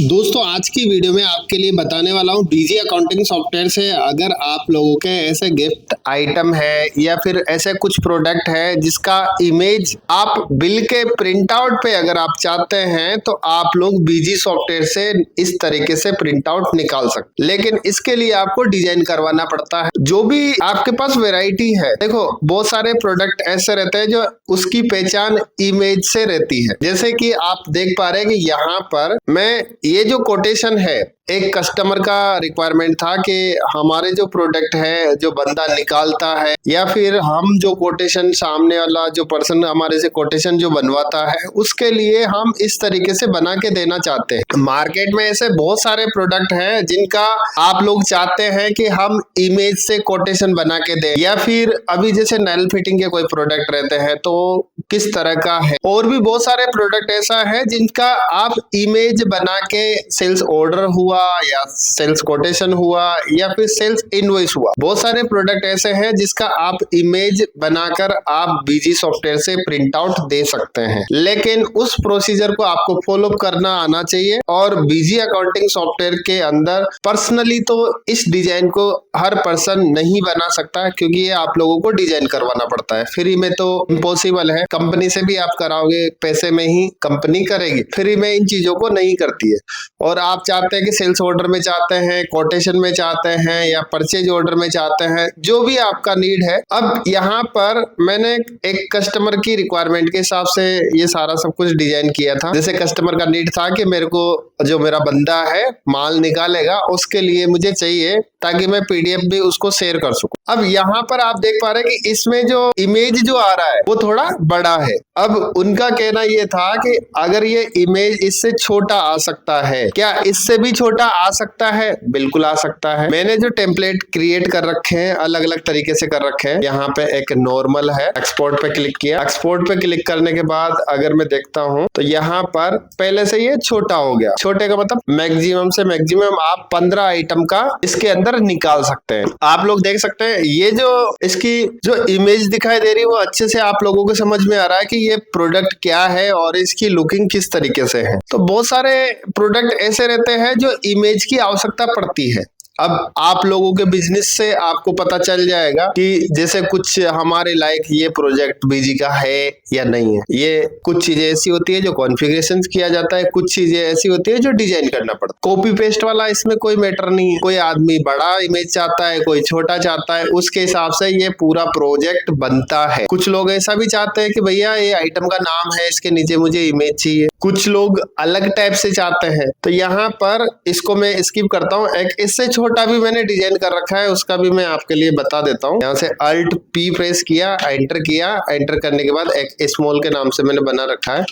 दोस्तों आज की वीडियो में आपके लिए बताने वाला हूँ बीजी अकाउंटिंग सॉफ्टवेयर से अगर आप लोगों के ऐसे गिफ्ट आइटम है या फिर ऐसे कुछ प्रोडक्ट है जिसका इमेज आप बिल के प्रिंट आउट पे अगर आप चाहते हैं तो आप लोग बीजी सॉफ्टवेयर से इस तरीके से प्रिंट आउट निकाल सकते। लेकिन इसके लिए आपको डिजाइन करवाना पड़ता है। जो भी आपके पास वैरायटी है, देखो बहुत सारे प्रोडक्ट ऐसे रहते हैं जो उसकी पहचान इमेज से रहती है। जैसे कि आप देख पा रहे हैं कि यहाँ पर मैं ये जो कोटेशन है, एक कस्टमर का रिक्वायरमेंट था कि हमारे जो प्रोडक्ट है जो बंदा निकालता है या फिर हम जो कोटेशन सामने वाला जो पर्सन हमारे से कोटेशन जो बनवाता है उसके लिए हम इस तरीके से बना के देना चाहते हैं। मार्केट में ऐसे बहुत सारे प्रोडक्ट हैं जिनका आप लोग चाहते हैं कि हम इमेज से कोटेशन बना के दें, या फिर अभी जैसे नेल फिटिंग के कोई प्रोडक्ट रहते हैं तो किस तरह का है, और भी बहुत सारे प्रोडक्ट ऐसा है जिनका आप इमेज बना के सेल्स ऑर्डर हुआ या सेल्स कोटेशन हुआ या फिर सेल्स इनवॉइस हुआ, बहुत सारे प्रोडक्ट ऐसे हैं जिसका आप इमेज बनाकर आप बीजी सॉफ्टवेयर से प्रिंट आउट दे सकते हैं। लेकिन उस प्रोसीजर को आपको फॉलो करना आना चाहिए। और बीजी अकाउंटिंग सॉफ्टवेयर के अंदर पर्सनली तो इस डिजाइन को हर पर्सन नहीं बना सकता, क्योंकि ये आप लोगों को डिजाइन करवाना पड़ता है। फ्री में तो इम्पॉसिबल है, कंपनी से भी आप कराओगे पैसे में ही कंपनी करेगी, फ्री में इन चीजों को नहीं करती है। और आप चाहते हैं कि सेल्स ऑर्डर में चाहते हैं, कोटेशन में चाहते हैं या परचेज ऑर्डर में चाहते हैं, जो भी आपका नीड है। अब यहाँ पर मैंने एक कस्टमर की रिक्वायरमेंट के हिसाब से ये सारा सब कुछ डिजाइन किया था। जैसे कस्टमर का नीड था कि मेरे को जो मेरा बंदा है माल निकालेगा उसके लिए मुझे चाहिए ताकि मैं पीडीएफ भी उसको शेयर कर सकूं। अब यहाँ पर आप देख पा रहे हैं कि इसमें जो इमेज जो आ रहा है वो थोड़ा बड़ा है। अब उनका कहना ये था कि अगर ये इमेज इससे छोटा आ सकता है, क्या इससे भी छोटा आ सकता है? बिल्कुल आ सकता है। मैंने जो टेम्पलेट क्रिएट कर रखे हैं अलग अलग तरीके से कर रखे हैं। यहाँ पे एक नॉर्मल है, एक्सपोर्ट पे क्लिक किया। एक्सपोर्ट पे क्लिक करने के बाद अगर मैं देखता हूँ तो यहाँ पर पहले से ये छोटा हो गया। छोटे का मतलब मैक्सिमम से मैक्सिमम आप 15 आइटम का इसके अंदर निकाल सकते हैं। आप लोग देख सकते हैं ये जो इसकी जो इमेज दिखाई दे रही है वो अच्छे से आप लोगों को समझ में आ रहा है कि ये प्रोडक्ट क्या है और इसकी लुकिंग किस तरीके से है। तो बहुत सारे प्रोडक्ट ऐसे रहते हैं जो इमेज की आवश्यकता पड़ती है। अब आप लोगों के बिजनेस से आपको पता चल जाएगा कि जैसे कुछ हमारे लायक ये प्रोजेक्ट बीजी का है या नहीं है। ये कुछ चीजें ऐसी होती है जो कॉन्फ़िगरेशन किया जाता है, कुछ चीजें ऐसी होती है जो डिजाइन करना पड़ता है। कॉपी पेस्ट वाला इसमें कोई मैटर नहीं है। कोई आदमी बड़ा इमेज चाहता है, कोई छोटा चाहता है, उसके हिसाब से ये पूरा प्रोजेक्ट बनता है। कुछ लोग ऐसा भी चाहते हैं कि भैया ये आइटम का नाम है, इसके नीचे मुझे इमेज चाहिए। कुछ लोग अलग टाइप से चाहते हैं। तो यहाँ पर इसको मैं स्किप करता हूँ। एक इससे छोटा भी मैंने डिजाइन कर रखा है, उसका भी मैं आपके लिए बता देता हूँ। यहाँ से अल्ट पी प्रेस किया, एंटर किया। एंटर करने के बाद एक स्मॉल के नाम से मैंने बना रखा है,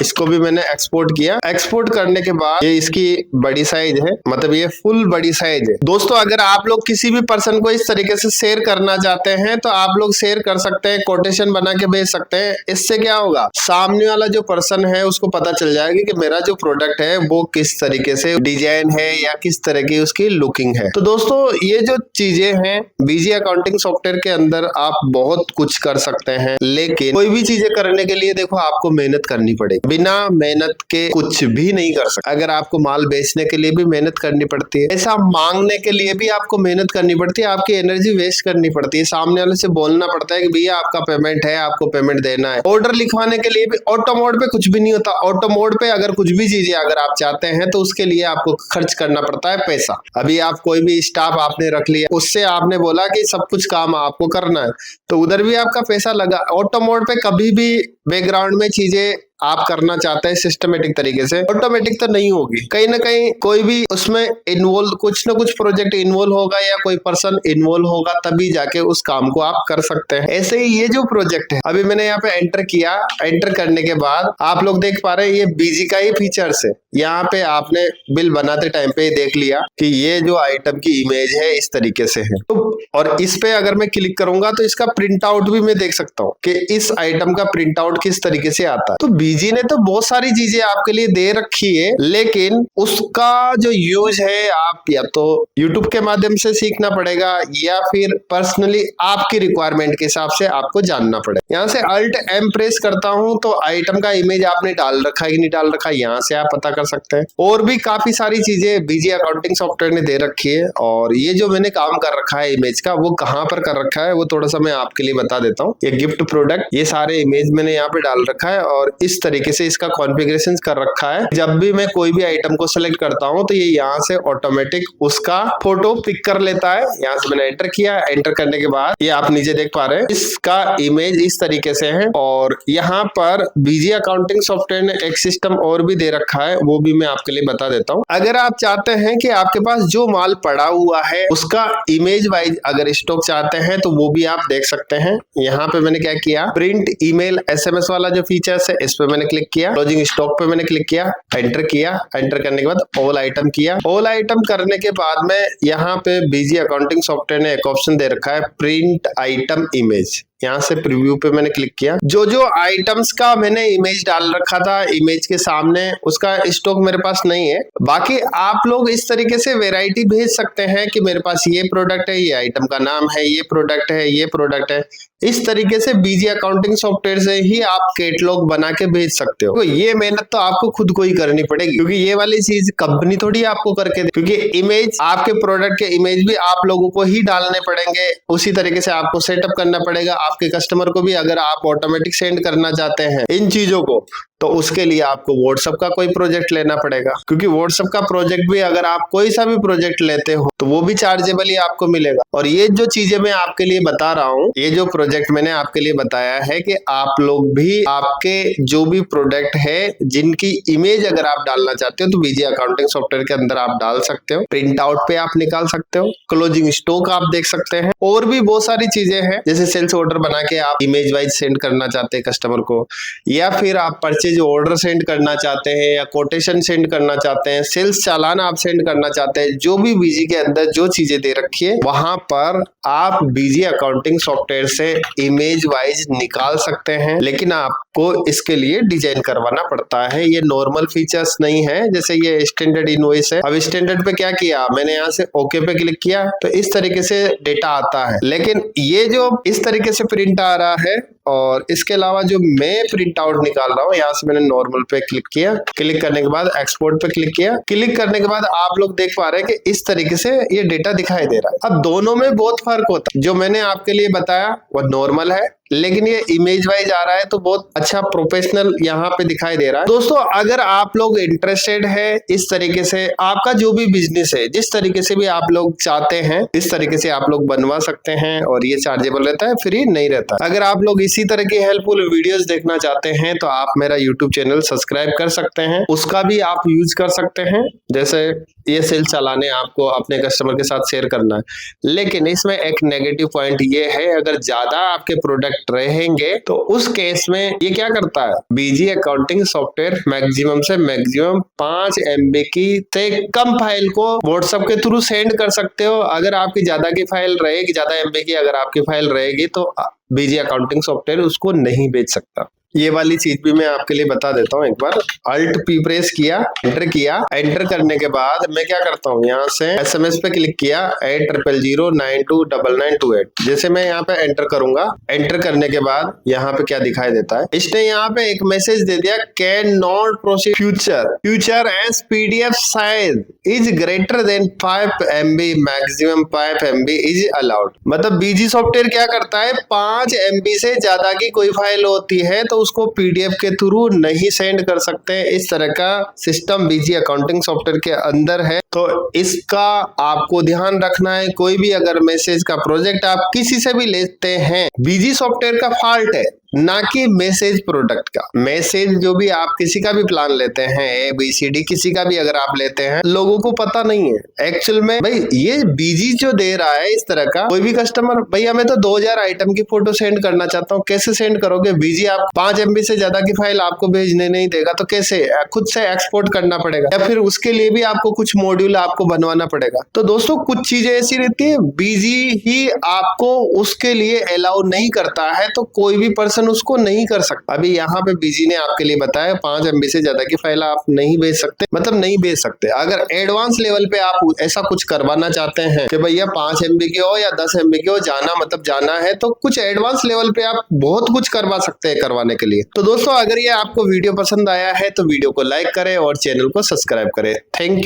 इसको भी मैंने एक्सपोर्ट किया। एक्सपोर्ट करने के बाद ये इसकी बड़ी साइज है, मतलब ये फुल बड़ी साइज है। दोस्तों अगर आप लोग किसी भी पर्सन को इस तरीके से शेयर करना चाहते हैं तो आप लोग शेयर कर सकते हैं, कोटेशन बना के भेज सकते हैं। इससे क्या होगा, सामने वाला जो पर्सन है उसको पता चल जाएगा कि मेरा जो प्रोडक्ट है वो किस तरीके से डिजाइन है या किस तरह की उसकी लुकिंग है। तो दोस्तों ये जो चीजें हैं बीजी अकाउंटिंग सॉफ्टवेयर के अंदर आप बहुत कुछ कर सकते हैं, लेकिन कोई भी चीजें करने के लिए देखो आपको मेहनत करनी पड़ेगी। बिना मेहनत के कुछ भी नहीं कर सकते। अगर आपको माल बेचने के लिए भी मेहनत करनी पड़ती है, ऐसा मांगने के लिए भी आपको मेहनत करनी पड़ती है, आपकी एनर्जी वेस्ट करनी पड़ती है। सामने वाले से बोलना पड़ता है कि भैया आपका पेमेंट है, आपको पेमेंट देना है। ऑर्डर लिखवाने के लिए भी ऑटो मोड पे कुछ भी नहीं होता। ऑटो मोड पे अगर कुछ भी चीजें अगर आप चाहते हैं तो उसके लिए आपको खर्च करना पड़ता है पैसा। अभी आप कोई भी स्टाफ आपने रख लिया, उससे आपने बोला कि सब कुछ काम आपको करना है, तो उधर भी आपका पैसा लगा। ऑटो मोड पे कभी भी बैकग्राउंड में चीजें आप करना चाहते हैं सिस्टमेटिक तरीके से, ऑटोमेटिक तो नहीं होगी। कहीं ना कहीं कोई भी उसमें इन्वॉल्व, कुछ ना कुछ प्रोजेक्ट इन्वॉल्व होगा या कोई पर्सन इन्वॉल्व होगा, तभी जाके उस काम को आप कर सकते हैं। ऐसे ही ये जो प्रोजेक्ट है, अभी मैंने यहाँ पे एंटर किया। एंटर करने के बाद आप लोग देख पा रहे हैं ये बीजी का ही फीचर्स है। यहाँ पे आपने बिल बनाते टाइम पे देख लिया कि ये जो आइटम की इमेज है इस तरीके से है। तो और इस पे अगर मैं क्लिक करूंगा तो इसका प्रिंट आउट भी मैं देख सकता हूँ कि इस आइटम का प्रिंट आउट किस तरीके से आता है। तो बीजी ने तो बहुत सारी चीजें आपके लिए दे रखी है, लेकिन उसका जो यूज है आप या तो YouTube के माध्यम से सीखना पड़ेगा या फिर पर्सनली आपकी रिक्वायरमेंट के हिसाब से आपको जानना पड़ेगा। यहाँ से Alt M प्रेस करता हूं तो आइटम का इमेज आपने डाल रखा है कि नहीं डाल रखा, यहाँ से आप पता कर सकते हैं। और भी काफी सारी चीजें बीजी अकाउंटिंग सॉफ्टवेयर ने दे रखी है। और ये जो मैंने काम कर रखा है इमेज का, वो कहाँ पर कर रखा है वो थोड़ा सा मैं आपके लिए बता देता हूँ। ये गिफ्ट प्रोडक्ट, ये सारे इमेज मैंने यहाँ पे डाल रखा है और इस तरीके से इसका कॉन्फ़िगरेशन कर रखा है। जब भी मैं कोई भी आइटम को सिलेक्ट करता हूँ तो ये यहाँ से ऑटोमेटिक उसका फोटो पिक कर लेता है। यहाँ से मैंने एंटर किया, एंटर करने के बाद ये आप नीचे देख पा रहे हैं इसका इमेज इस तरीके से है। और यहाँ पर बीजी अकाउंटिंग सॉफ्टवेयर ने एक सिस्टम और भी दे रखा है, वो भी मैं आपके लिए बता देता हूँ। अगर आप चाहते हैं कि आपके पास जो माल पड़ा हुआ है उसका इमेज वाइज अगर स्टॉक चाहते हैं तो वो भी आप देख सकते हैं। यहाँ पे मैंने क्या किया, प्रिंट ईमेल SMS वाला जो फीचर्स है इस पे मैंने क्लिक किया, क्लोजिंग स्टॉक पे मैंने क्लिक किया, एंटर किया, एंटर करने के बाद ऑल आइटम किया। ऑल आइटम करने के बाद में यहाँ पे बीजी अकाउंटिंग सॉफ्टवेयर ने एक ऑप्शन दे रखा है प्रिंट आइटम इमेज। यहाँ से प्रीव्यू पे मैंने क्लिक किया। जो जो आइटम्स का मैंने इमेज डाल रखा था इमेज के सामने उसका स्टॉक मेरे पास नहीं है। बाकी आप लोग इस तरीके से वैरायटी भेज सकते हैं कि मेरे पास ये प्रोडक्ट है, ये आइटम का नाम है, ये प्रोडक्ट है, ये प्रोडक्ट है। इस तरीके से बीजी अकाउंटिंग सॉफ्टवेयर से ही आप कैटलॉग बना के भेज सकते हो। तो ये मेहनत तो आपको खुद को ही करनी पड़ेगी, क्योंकि ये वाली चीज कंपनी थोड़ी आपको करके दे, क्योंकि इमेज आपके प्रोडक्ट के इमेज भी आप लोगों को ही डालने पड़ेंगे। उसी तरीके से आपको सेटअप करना पड़ेगा आपके कस्टमर को भी। अगर आप ऑटोमेटिक सेंड करना चाहते हैं इन चीजों को तो उसके लिए आपको व्हाट्सएप का कोई प्रोजेक्ट लेना पड़ेगा, क्योंकि व्हाट्सएप का प्रोजेक्ट भी अगर आप कोई सा भी प्रोजेक्ट लेते हो तो वो भी चार्जेबल ही आपको मिलेगा। और ये जो चीजें मैं आपके लिए बता रहा हूँ, ये जो प्रोजेक्ट मैंने आपके लिए बताया है कि आप लोग भी आपके जो भी प्रोडक्ट है जिनकी इमेज अगर आप डालना चाहते हो तो बीजी अकाउंटिंग सॉफ्टवेयर के अंदर आप डाल सकते हो। प्रिंट आउट पे आप निकाल सकते हो, क्लोजिंग स्टॉक आप देख सकते हैं, और भी बहुत सारी चीजें हैं। जैसे सेल्स ऑर्डर बना के आप इमेज वाइज सेंड करना चाहते हैं कस्टमर को, या फिर आप परचेज ऑर्डर सेंड करना चाहते हैं, या कोटेशन सेंड करना चाहते हैं, सेल्स चालान आप सेंड करना चाहते हैं। जो भी बीजी के अंदर जो चीजें दे रखी है वहां पर आप बीजी अकाउंटिंग सॉफ्टवेयर से इमेज वाइज निकाल सकते हैं, लेकिन आपको इसके लिए डिजाइन करवाना पड़ता है। ये नॉर्मल फीचर्स नहीं है। जैसे ये स्टैंडर्ड इनवॉइस है, अब स्टैंडर्ड पे क्या किया मैंने, यहाँ से ओके पे क्लिक किया तो इस तरीके से डेटा आता है। लेकिन ये जो इस तरीके से प्रिंट आ रहा है, और इसके अलावा जो मैं प्रिंट आउट निकाल रहा हूँ, यहाँ से मैंने नॉर्मल पे क्लिक किया, क्लिक करने के बाद एक्सपोर्ट पे क्लिक किया, क्लिक करने के बाद आप लोग देख पा रहे हैं कि इस तरीके से ये डेटा दिखाई दे रहा है। अब दोनों में बहुत फर्क होता है। जो मैंने आपके लिए बताया वो नॉर्मल है, लेकिन ये इमेज वाइज आ रहा है तो बहुत अच्छा प्रोफेशनल यहाँ पे दिखाई दे रहा है। दोस्तों अगर आप लोग इंटरेस्टेड है इस तरीके से, आपका जो भी बिजनेस है जिस तरीके से भी आप लोग चाहते हैं इस तरीके से आप लोग बनवा सकते हैं, और ये चार्जेबल रहता है, फ्री नहीं रहता। अगर आप लोग इसी तरह की हेल्पफुल वीडियोस देखना चाहते हैं तो आप मेरा यूट्यूब चैनल सब्सक्राइब कर सकते हैं, उसका भी आप यूज कर सकते हैं। जैसे ये सेल्स चलाने आपको अपने कस्टमर के साथ शेयर करना है, लेकिन इसमें एक नेगेटिव पॉइंट ये है, अगर ज्यादा आपके प्रोडक्ट रहेंगे तो उस केस में ये क्या करता है, बीजी अकाउंटिंग सॉफ्टवेयर मैक्सिमम से मैक्सिमम 5 MB की से कम फाइल को व्हाट्सएप के थ्रू सेंड कर सकते हो। अगर आपकी ज्यादा की फाइल रहेगी, ज्यादा MB की अगर आपकी फाइल रहेगी तो बीजी अकाउंटिंग सॉफ्टवेयर उसको नहीं भेज सकता। ये वाली चीज भी मैं आपके लिए बता देता हूँ। एक बार Alt P प्रेस किया, एंटर करने के बाद मैं क्या करता हूँ, यहाँ से SMS पे क्लिक किया 8000929928। जैसे मैं यहाँ पे एंटर करूंगा, एंटर करने के बाद यहाँ पे क्या दिखाई देता है, इसने यहाँ पे एक मैसेज दे दिया, can not proceed future as PDF size is greater than 5 MB, maximum 5 MB is allowed. मतलब बीजी सॉफ्टवेयर क्या करता है, 5 MB से ज्यादा की कोई फाइल होती है तो उसको PDF के थ्रू नहीं सेंड कर सकते। इस तरह का सिस्टम बीजी अकाउंटिंग सॉफ्टवेयर के अंदर है, तो इसका आपको ध्यान रखना है। कोई भी अगर मैसेज का प्रोजेक्ट आप किसी से भी लेते हैं, बीजी सॉफ्टवेयर का फॉल्ट है, ना कि मैसेज प्रोडक्ट का। मैसेज जो भी आप किसी का भी प्लान लेते हैं, ABCD किसी का भी अगर आप लेते हैं, लोगों को पता नहीं है एक्चुअल में भाई ये बीजी जो दे रहा है इस तरह का। कोई भी कस्टमर, भैया मैं तो 2000 आइटम की फोटो सेंड करना चाहता हूँ, कैसे सेंड करोगे? बीजी आप 5 MB से ज्यादा की फाइल आपको भेजने नहीं देगा, तो कैसे? खुद से एक्सपोर्ट करना पड़ेगा, या फिर उसके लिए भी आपको कुछ मॉड्यूल आपको बनवाना पड़ेगा। तो दोस्तों कुछ चीजें ऐसी रहती है, बीजी ही आपको उसके लिए अलाउ नहीं करता है, तो कोई भी पर्सन अपन उसको नहीं कर सकते। अभी यहाँ पे बीजी ने आपके लिए बताया 5 MB से ज्यादा की फाइल आप नहीं भेज सकते, मतलब नहीं भेज सकते। अगर एडवांस लेवल पे आप ऐसा कुछ करवाना चाहते हैं कि भैया 5 MB की हो या 10 MB की हो, जाना मतलब जाना है, तो कुछ एडवांस लेवल पे आप बहुत कुछ करवा सकते हैं करवाने के लिए। तो दोस्तों अगर ये आपको वीडियो पसंद आया है तो वीडियो को लाइक करें और चैनल को सब्सक्राइब करें। Thank you.